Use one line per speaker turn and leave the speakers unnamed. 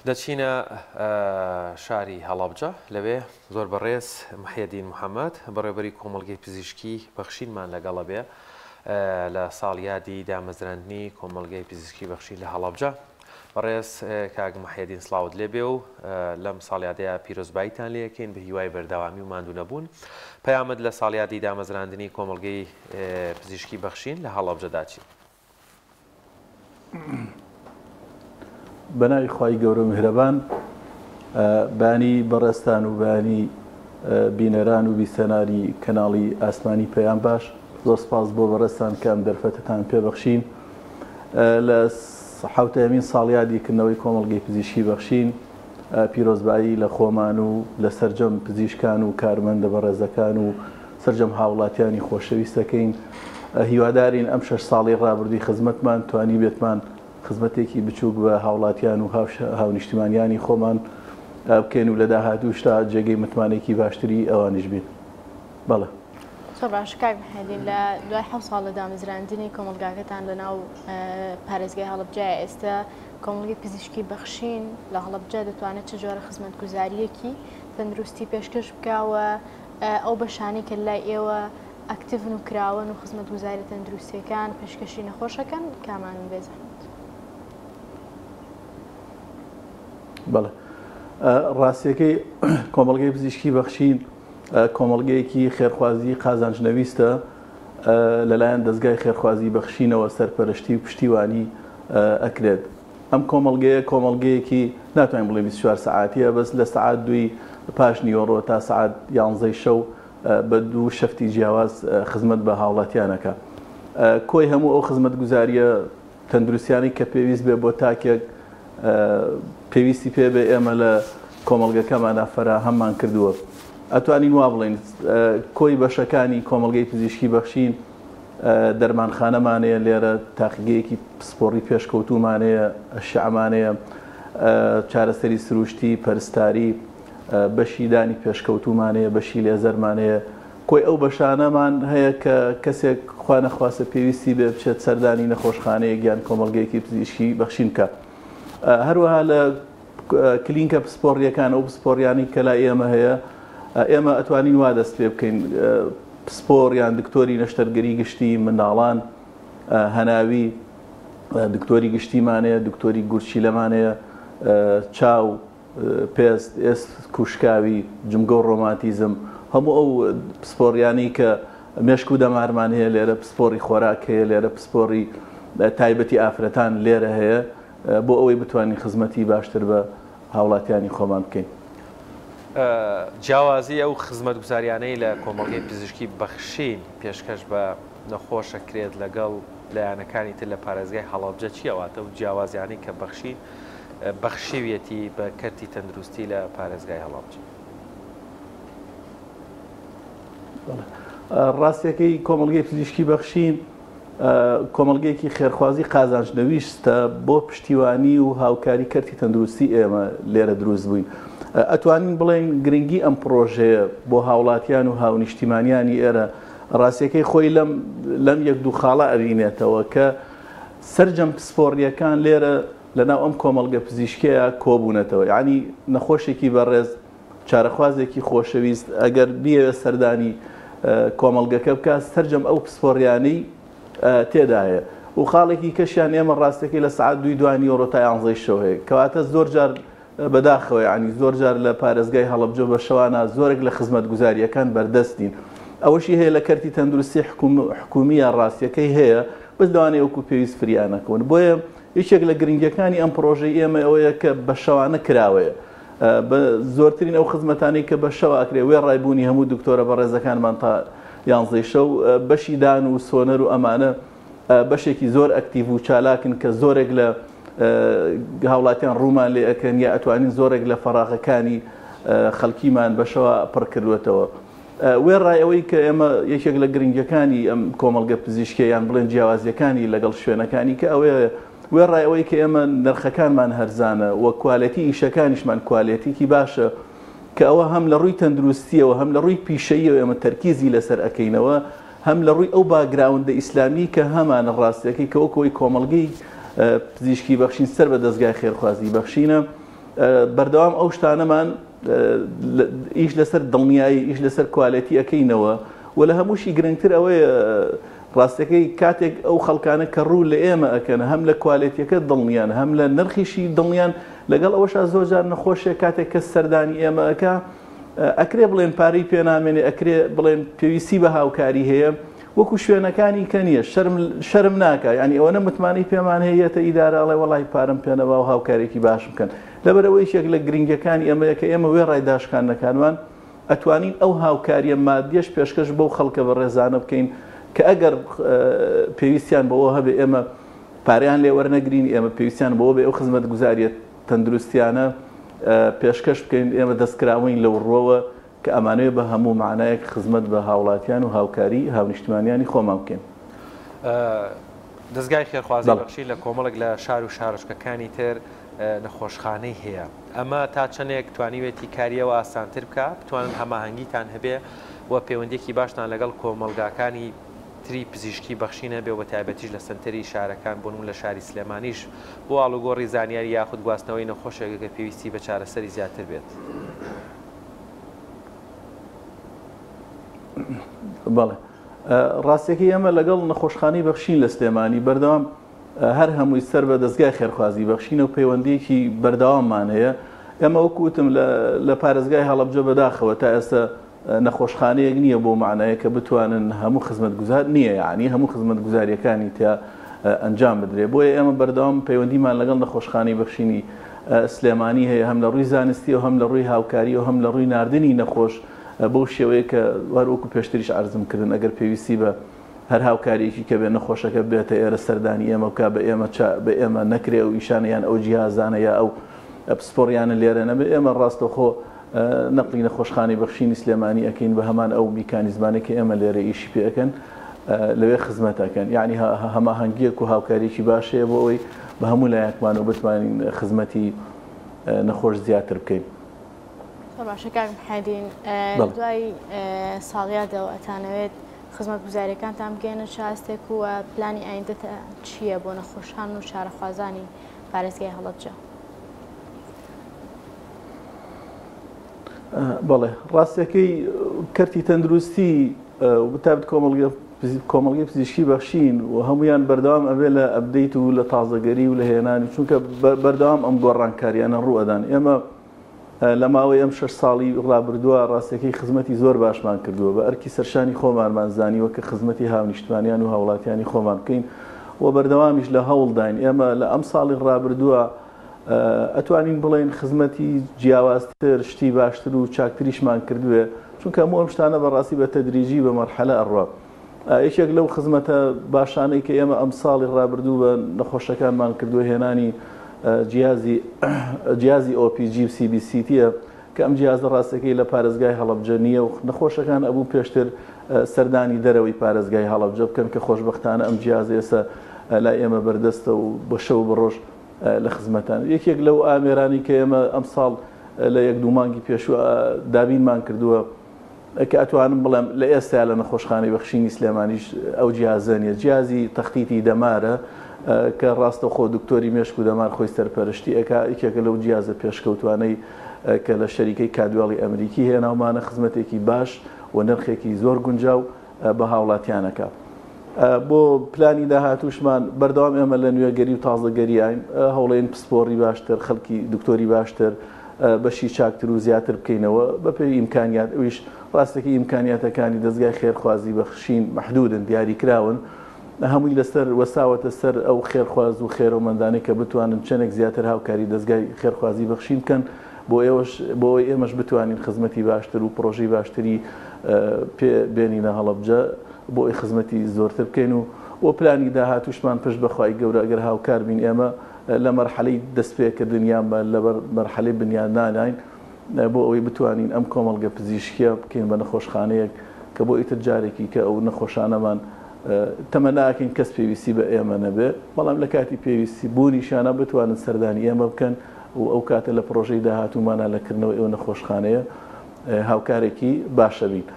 دەچینە شاری هەڵەبجە لەوێ زۆر بەڕێز محیدین محەممەد بەڕێبەری کۆمەڵگەی پزیشکی بەخشینمان لەگەڵە بێ لە ساڵیادی دامەزراندنی کۆمەڵگەی پزیشکی بەخشین لە هەڵەبجە. بەڕێز کاک محیدین سڵاوت لێبێ و لەم ساڵیادەیە پیرۆزباییتان لێکەین بە هیوای بەردەوامی و ماندوو نەبوون. پەیامەد لە ساڵیادی دامەزراندنی کۆمەڵگەی پزیشکی بەخشین لە هەڵەبجەدا چی؟
بەناوی خوای گەورە میهرەبان، بانی بەڕێستان و بانی بینەران و بیسەناری کەناڵی ئاسمانی پەیام باش، زۆر سپاس بۆ بەڕێستان کە ئەم دەرفەتتان پێبەخشین. لە حوتەیەمین ساڵیادیکردنەوەی کۆمەڵگەی پزیشکی بەخشین پیرۆزبایی لە خۆمان و لە سەرجەم پزیشکان و کارمەندە بەڕێزەکان و سەرجەم هاوڵاتیانی خۆشەویستەکەین. هیوادارین ئەم 6 ساڵی ڕابردووی خزمەتمان توانی بێتمان خزمەتێکی بچووک بە هاوڵاتیان و هاونیشتیمانیانی خۆمان بکەین و لە داهاتووشتا جێگەی متمانێکی باشتری ئەوانیش بین. بەڵێ
زۆر باش کاک محیدین، لە دوای 7 ساڵ لە دامەزراندنی کۆمەلگاکەتان لە ناو پارێزگای هەڵەبجەیە، ئێستا کۆمەڵگەی پزیشکی بەخشین لە هەڵەبجە دەتوانێت چه جۆرە خزمەتگوزاریەکی تەندروستی پێشکەش بکاوە ئەو بەشانی کە لای ئێوە ئەکتیڤن و کراون و خزمەتگوزاری تەندروستیەکان پێشکەشی نەخۆشەکەن کامانن بێزەحمەت؟
بەڵێ ڕاستیەکەی کۆمەڵگەی پزیشکی بەخشین کۆمەڵگەیەکی خێرخوازی قازانجنەویستە لەلایەن دەستگای خێرخوازی بەخشینەوە سەرپەرشتی و پشتیوانی ئەکرێت. ئەم کۆمەڵگەیەکی ناتوانین بڵێ 24 سەعاتیە، بەس لە سەعات 2 پاش نیوەڕۆ تا سەعات 11 شەو بە 2 شەفتی جیاواز خزمەت بە هاوڵاتیانەکە. کۆی هەموو ئەو خزمەتگوزاریە تەندروستیانی کە پێویست بێ بۆ تاکێک پێویستی پێ بێ ئێمە لە کۆمەڵگەکەمانە فەراهەممان کردووە. ئەتوانین وا بڵێن کۆی بەشەکانی کۆمەڵگەی پزیشکی بەخشین دەرمانخانەمانەیە، لێرە تاقیگەیەکی پسپۆڕی پێشکەوتومانەیە، شەعمانەیە، چارەسەری سروشتی پەرستاری، بەشی دانی پێشکەوتومانەیە، بەشی لێزەرمانەیە. کۆی ئەو بەشانەمان هەیە کە کەسێک خوا نەخواستە پێویستی بێ بچێت سەردانی نەخۆشخانەیە گیان کۆمەڵگەیەکی پزیشکی بەخشین کە. هەروەها لە کلینکە پسپۆڕیەکان ئەو پسپۆڕیانی کە لای ئێمە هەیە، ئێمە ئەتوانین وا دەست پێ بکەین پسپۆڕ یان دکتۆری نەشتەرگەری گشتی منداڵان، هەناوی دکتۆری گشتیمانەیە، دکتۆری گورچی لەمانەیە، چاو، پێست، ئێست کوشکاوی، جمگە و ڕۆماتیزم، هەموو ئەو پسپۆڕیانی کە مێشک و دەمارمان هەیە لێرە، پسپۆڕی خۆراک هەیە لێرە، پسپۆڕی تایبەتی ئافرەتان لێرە هەیە بۆ ئەوەی بتوانین خزمەتی باشتر بە هاوڵاتیانی خۆمان بکەین.
جیاوازی ئەو خزمەتگوزاریانەی لە کۆمەڵگەی پزیشکی بەخشین پێشکەش بە نەخۆشە کرێت لەگەڵ لایەنەکانی تر لە پارێزگای هەڵەبجە چیەواتە و جیاوازیانەی کە بەخشین بەخشیویەتی بە کەرتی تەندروستی لە پارێزگای هەڵەبجە؟
ڕاستیەکەی کۆمەڵگەی پزیشکی بەخشین کۆمەڵگەیەکی خێرخوازی قازانجنەویستە بۆ پشتیوانی و هاوکاری کەرتی تەندروستی ئێمە لێرە دروست بووین. ئەتوانین بڵێن گرنگی ئەم پرۆژەیە بۆ هاوڵاتیان و هاونیشتیمانیانی ئێرە ڕاستیەکەی خۆی لەم 1-2 خاڵە ئەبینێتەوە کە سەرجەم پسپۆڕیەکان لێرە لەناو ئەم کۆمەڵگە پزیشکیە کۆبوونەتەوە. یعنی نەخۆشێکی بەڕێز، چارەخوازێکی خۆشەویست ئەگەر بیەوێ سەردانی کۆمەڵگەکە بکات، سەرجەم ئەو پسپۆڕیانەی تێدایە و خاڵێکی کەشیان ئێمە ڕاستەکەی لە سەعات 2 دوانی ئەوڕۆ تا 11 شەو هەیە، کەواتە زۆر جار بەداخەوە، ینی زۆر جار لە پارێزگای هەڵەبجە بە شەوانە زۆرێک لە خزمەتگوزاریەکان بەردەستین. ئەوەشی هەیە لە کەرتی تەندروستی حکومیە ڕاستیەکەی هەیە، بەس لەوانەیە وەکو پێویست فریانەکەون. بۆیە یەکێک لە گرنگیەکانی ئەم پرۆژەی ئێمە ئەوەیە کە بە شەوانە کراوەیە. بە زۆرترین ئەو خزمەتانەی کە بە شەو ئەکرێ وێ ڕایبوونی هەموو دکتۆرە بەڕێزەکانمان تا 11 شەو، بەشی دان و سۆنەر و ئەمانە بەشێکی زۆر ئەکتیڤ و چالاکن کە زۆرێک لە هاوڵاتیان ڕوومان لێ ئەکەن یا ئەتوانین زۆرێک لە فەراغەکانی خەڵکیمان بەشەوە پڕ کردوێتەوە. وێ ڕایەوەی کە ئێمە یەکێک لە گرنگەکانی ئەم کۆمەڵگە پزیشکیان بڵێن جیاوازیەکانی لەگەڵ شوێنەکانی کە ئەوەیە وێ ڕایەوەی کە ئێمە نرخەکانمان هەرزانە وە کوالەتی ئیشەکانیشمان کوالەتیکی باشە، کە ئەوە هەم لە ڕووی تەندروستیەوە هەم لە ڕووی پیشەیەوە ئێمە تەرکیزی لەسەر ئەکەینەوە، هەم لە ڕووی ئەو باگراوندە ئیسلامی کە هەمانە ڕاستیەکەی کە وەکەوەی کۆمەڵگەی پزیشکی بەخشین سەر بە دەستگای خێرخوازی بەخشینە بەردەوام ئەو شتانەمان ئیش لەسەر دڵنیایی ئیش لەسەر کوالەتی ئەەکەینەوە و لە هەمووشی گرنگتر ئەوەیە ڕاستەکەی کاتێک ئەو خەڵکانە کە ڕوو لە ئێمە ئەکەن هەم لە کوالەتیەکە دڵنیان هەم لە نرخیشی دڵنیان لەگەڵ ئەوەش زۆرجار نەخۆشیە کاتێک کە سەردانی ئێمە ئەەکە ئەکرێ بڵێن پارەی پێنامێنێ ئەکرێ بڵێن پێویستی بە هاوکاری هەیە وەکو شوێنەکانی کە نییە شەرم ناکە ینی ئەوە نەمتمانی پێمان هەیەتە ئیدارەڵێ وڵی پارەم پێنەوە و هاوکارێکی باش بکەن لەبەرەوەی شێک لە گرنگەکانی ئەمەیە کە ئێمە وێ ڕایداشکانەکانمان ئەتوانین ئەو هاوکاریە مادیەش پێشکەش بەو خەڵکە بە ڕێزانە بکەین کە ئەگەر پێویستیان بەوە هەبێ ئێمە پاریان لێ وەرنەگرین ئێمە پێویستیان بەوە بێ ئەو خزمەت گوزاریە تەندروستیانە پێشکەش بکەین ئێمە دەستکراوین لەو ڕۆوە کە ئەمانەیە بە هەموو معنایەک خزمەت بە هاوڵاتیان و هاوکاری هاونیشتمانیانی خۆمان بکەین.
دەستگای خێرخوازی بەخشی لە کۆمەڵێک لە شار و شارۆچکەکانی تر نەخۆشخانەی هەیە ئەمە تا چەندێک توانیوێتی کاریەوە ئاسانتر بکە بتوانن هەماهەنگیتان هەبێ و پەیوەندێکی باشتان لەگەڵ کۆمەلگاکانی تری پزیشکی بەخشینە بێ و تایبەتیش لە سنتەری شارەکان بۆن لە شاری سلێمانیش بۆ ئاڵوگۆڕی زانیاری یاخود گواستنەوەی نەخۆشێکەکە پێویستی بە چارەسەری زیاتر بێت.
بەڵێ ڕاستێکی ئەمە لەگەڵ نەخۆشخانەی بەخشین لە سلێمانی بەردەوام هەر هەمووی سەر بە دەستگای خێرخوازی بەخشینە و پەیوەندیەکی بەردەواممان هەیە ئێمە وەکوتم لە پارێزگای هەڵەبجە بەداخەوە تا ئێستا نەخۆشخانەیەک نییە بۆ معنایە کە بتوانن هەموو خزمەت گوزار نییە یعنی هەموو خزمەت گوزاریەکانی تا ئەنجام بدرێ بۆیە ئێمە بەردەوام پەیوەندیمان لەگەڵ نەخۆشخانەی بەخشینی سلێمانی هەیە هەم لە ڕووی زانستی و هەم لە ڕووی هاوکاری و هەم لە ڕووی ناردنی نەخۆش بەو شێوەیە کە وەروەکو پێشتریش عەرزم کردن ئەگەر پێویستی بە هەر هاوکاریەکی کە بێ نەخۆشەکە بێتە ئێرە سەردانی ئێمە بکە بە ئێمە نەکرێ و ئیشانەیان ئەو جیهازانە یا ئەو پسپۆڕیانە لێرە نەبێ ئێمە ڕاستەخۆ نەقلی نەخۆشخانەی بەخشینی سلێمانی ئەەکەین بە هەمان ئەو میکانیزمانێکی ئێمە لێرە ئیشی پێ ئەەکەن لەوێ خزمەتەکەن یعنی هەماهەنگیەک و هاوکاریەکی باشەیە بۆ ئەوی بە هەموو لایەکمان و بتوانین خزمەتی نەخۆش زیاتر بکەین.
باشە کاک محەدین دوای ساڵیادەوە ئەتانەوێت خزمەت گوزاریەکانتان بگەێنە شاستێک و پلانی ئایندەتە چییە بۆ نەخۆشان و شارەخوازانی پارێزگای هەڵەبجە؟
بەڵێ ڕاستەکەی کەرتی تەندروستی بتابێت کۆمەڵگەی پزیشکی بەخشین و هەمویان بەردەوام ئەبێ لە ئەبدەیت و لە تازەگەری و لە هێنانی چونکە بەردەوام ئەم گۆڕانکاریانە ڕوئەدان ئێمە لە ماوەی ئەم 6 ساڵی ڕابردووە ڕاستەکەی خزمەتی زۆر باشمان کردووە بە ئەرکی سەرشانی خۆمانمان زانیوە کە خزمەتی هاونیشتمانیان و هاوڵاتیانی خۆمان بکەین و بەردەوامیش لە هەوڵداین ئێمە لە ئەم ساڵی ڕابردووە ئەتوانین بڵێن خزمەتی جیاوازتر شتی باشتر و چاکتریشمان کردووە چونکە هەموو ئەم شتانە بەڕاستی بە تەدریجی بە مەرحەلە ئەڕوا یەکێک لەو خزمەتە باشانەی کە ئێمە ئەم ساڵی ڕابردوو بە نەخۆشەکانمان کردووە هێنانی جیازی OPG و CBCTە کە ئەم جیازە ڕاستەکەی لە پارێزگای هەڵەبجە نییە و نەخۆشەکان ئەبوو پێشتر سەردانی دەرەوەی پارێزگای هەڵەبجە بکەن کە خۆشبەختانە ئەم جیازە ئێستا لای ئێمە بەردەستە و بە شەو بڕۆژ لە خزمەتان یەکێک لەو ئامێرانی کە ئێمە ئەم ساڵ لە 1-2 مانگی پێشوو دابینمان کردووە کە ئەتوانم بڵێم لە ئێستا لە نەخۆشخانەی بەخشینی سلێمانیش ئەو جیازە نیە جیازی تەختیتی دەمارە کە ڕاستەخۆ دکتۆری مێشک و دەمار خۆی سەرپەرشتی ئەکا یەکێکە لەو جیازە پێشکەوتوانەی کە لە شەریکەی کادواڵی ئەمریکی هێناومانە خزمەتێکی باش و نرخێکی زۆر گونجاو بە هاوڵاتیانەکە بۆ پلانی داهاتوشمان بەردەوام ئێمە لە نوێگەری و تازەگەریین هەوڵێن پسپۆڕی باشتر خەڵکی دکتۆری باشتر بەشی چاکتر و زیاتر بکەینەوە بەپێی ئیمکانیات ئەویش ڕاستەکەی ئیمکانیاتەکانی دەستگای خێرخوازی بەخشین محدودن دیاریکراون هەمووی لەسەر وەساوەتە سەر ئەو خێرخواز و خێرەوەمەندانەی کە بتوانن چەندێک زیاتر هاوکاری دەستگای خێرخوازی بەخشین بکەن بۆ ئێمەش بتوانین خزمەتی باشتر و پرۆژەی باشتری پێ بێنینە هەڵەبجە بۆ ئەی خزمەتی زۆرتر بکەین و پلانی داهاتوشمان پشت بەخوای گەورە ئەگەر هاوکار بین ئێمە لە مەرحەلەی دەستپێکردنیان بە لە مەرحەلەی بنیان ناناین بۆ ئەوەی بتوانین ئەم کۆمەڵگە پزیشکیە بکەین بە نەخۆشخانەیەک کە بۆ ئیتر جارێکی کە ئەو نەخۆشانەمان تەمەناکەین کەس پێویستی بە ئێمە نەبێ بەڵام لە کاتی پێویستی بوونیشانە بتوانن سەردانی ئێمە بکەن و ئەو کاتە لە پرۆژەی داهاتوومانە لەکردنەوە ئێوە نەخۆشخانەیە هاوکارێکی باشە بین.